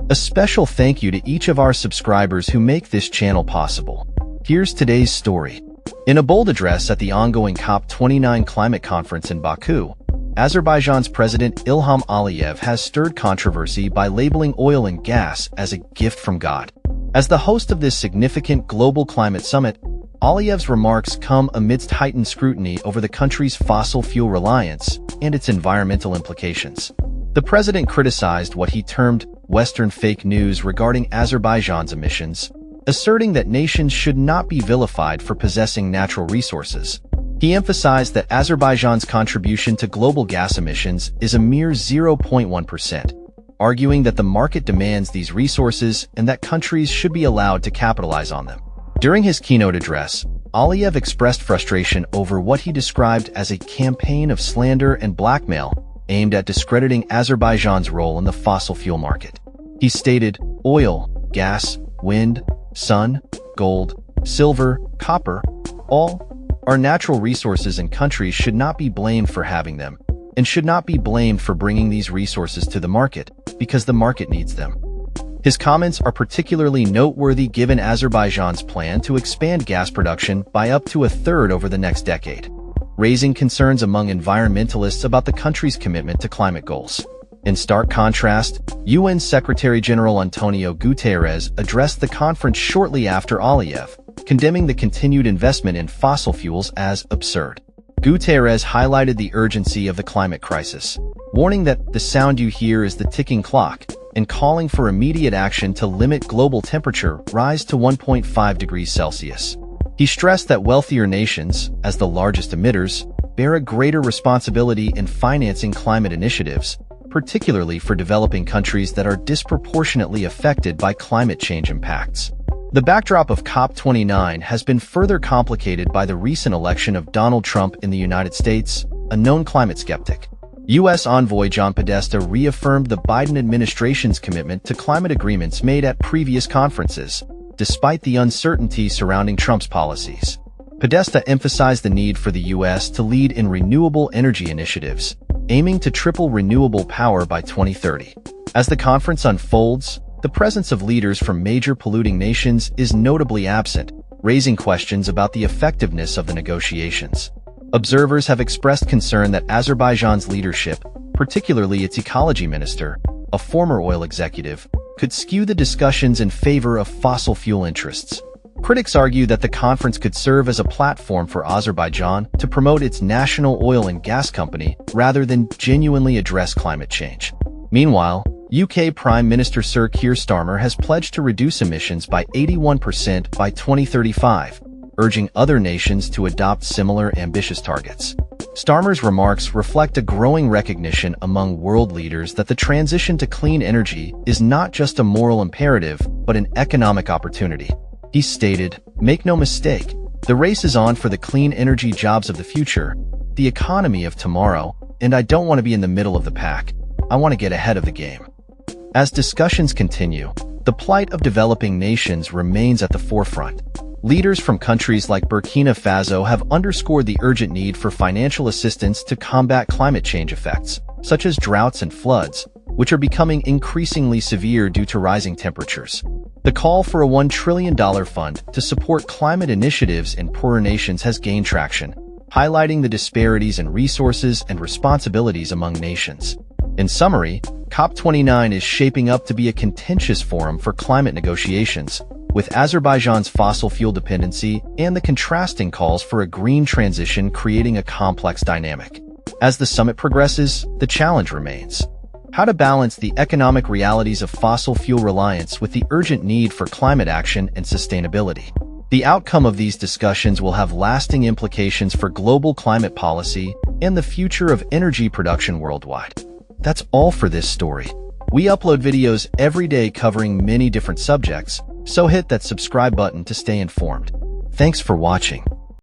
A special thank you to each of our subscribers who make this channel possible. Here's today's story. In a bold address at the ongoing COP29 climate conference in Baku, Azerbaijan's President Ilham Aliyev has stirred controversy by labeling oil and gas as a gift from God. As the host of this significant global climate summit, Aliyev's remarks come amidst heightened scrutiny over the country's fossil fuel reliance and its environmental implications. The president criticized what he termed Western fake news regarding Azerbaijan's emissions, asserting that nations should not be vilified for possessing natural resources. He emphasized that Azerbaijan's contribution to global gas emissions is a mere 0.1%, arguing that the market demands these resources and that countries should be allowed to capitalize on them. During his keynote address, Aliyev expressed frustration over what he described as a campaign of slander and blackmail aimed at discrediting Azerbaijan's role in the fossil fuel market. He stated, "Oil, gas, wind, sun, gold, silver, copper, all are natural resources and countries should not be blamed for having them, and should not be blamed for bringing these resources to the market, because the market needs them." His comments are particularly noteworthy given Azerbaijan's plan to expand gas production by up to a third over the next decade, raising concerns among environmentalists about the country's commitment to climate goals. In stark contrast, UN Secretary-General Antonio Guterres addressed the conference shortly after Aliyev, condemning the continued investment in fossil fuels as absurd. Guterres highlighted the urgency of the climate crisis, warning that the sound you hear is the ticking clock, and calling for immediate action to limit global temperature rise to 1.5 degrees Celsius. He stressed that wealthier nations, as the largest emitters, bear a greater responsibility in financing climate initiatives, particularly for developing countries that are disproportionately affected by climate change impacts. The backdrop of COP29 has been further complicated by the recent election of Donald Trump in the United States, a known climate skeptic. U.S. Envoy John Podesta reaffirmed the Biden administration's commitment to climate agreements made at previous conferences, despite the uncertainty surrounding Trump's policies. Podesta emphasized the need for the U.S. to lead in renewable energy initiatives, aiming to triple renewable power by 2030. As the conference unfolds, the presence of leaders from major polluting nations is notably absent, raising questions about the effectiveness of the negotiations. Observers have expressed concern that Azerbaijan's leadership, particularly its ecology minister, a former oil executive, could skew the discussions in favor of fossil fuel interests. Critics argue that the conference could serve as a platform for Azerbaijan to promote its national oil and gas company rather than genuinely address climate change. Meanwhile, UK Prime Minister Sir Keir Starmer has pledged to reduce emissions by 81% by 2035, urging other nations to adopt similar ambitious targets. Starmer's remarks reflect a growing recognition among world leaders that the transition to clean energy is not just a moral imperative, but an economic opportunity. He stated, "Make no mistake, the race is on for the clean energy jobs of the future, the economy of tomorrow, and I don't want to be in the middle of the pack. I want to get ahead of the game." As discussions continue, the plight of developing nations remains at the forefront. Leaders from countries like Burkina Faso have underscored the urgent need for financial assistance to combat climate change effects, such as droughts and floods, which are becoming increasingly severe due to rising temperatures. The call for a $1 trillion fund to support climate initiatives in poorer nations has gained traction, highlighting the disparities in resources and responsibilities among nations. In summary, COP29 is shaping up to be a contentious forum for climate negotiations, with Azerbaijan's fossil fuel dependency and the contrasting calls for a green transition creating a complex dynamic. As the summit progresses, the challenge remains: how to balance the economic realities of fossil fuel reliance with the urgent need for climate action and sustainability. The outcome of these discussions will have lasting implications for global climate policy and the future of energy production worldwide. That's all for this story. We upload videos every day covering many different subjects, so hit that subscribe button to stay informed. Thanks for watching.